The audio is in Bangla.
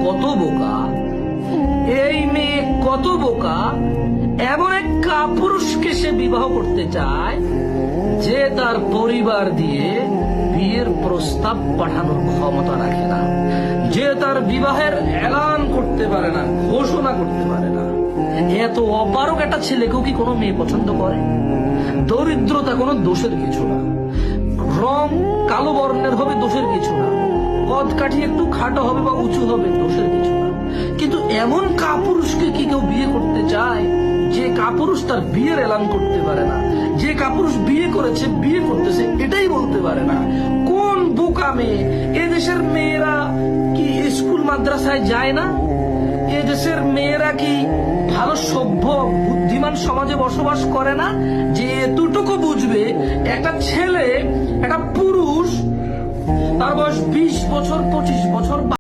কত বোকা, এই মেয়ে কত বোকা, এমন এক কাপুরুষকে সে বিবাহ করতে চায় যে তার পরিবার দিয়ে বিয়ের প্রস্তাব পাঠানোর ক্ষমতা রাখে না, যে তার বিবাহের এলান করতে পারে না, ঘোষণা করতে পারে না। এত অপারক একটা ছেলেকেও কি কোনো মেয়ে পছন্দ করে? দরিদ্রতা কোনো দোষের কিছু না, রং কালো বর্ণের হবে দোষের কিছু না, কদ কাঠি একটু খাটো হবে বা উঁচু হবে দোষের কিছু না। কিন্তু এমন কাপুরুষকে কি কেউ বিয়ে করতে চায় যে কাপুরুষ তার বিয়ের এলান করতে পারে না, যে কাপুরুষ বিয়ে করেছে, বিয়ে করতেছে এটাই বলতে পারে না? কোন বোকা মেয়ে! এদেশের মেয়েরা কি স্কুল মাদ্রাসায় যায় না? এদেশের মেয়েরা কি ভালো সভ্য বুদ্ধিমান সমাজে বসবাস করে না, যে এতটুকু বুঝবে একটা ছেলে, একটা পুরুষ, তার বয়স 20 বছর 25 বছর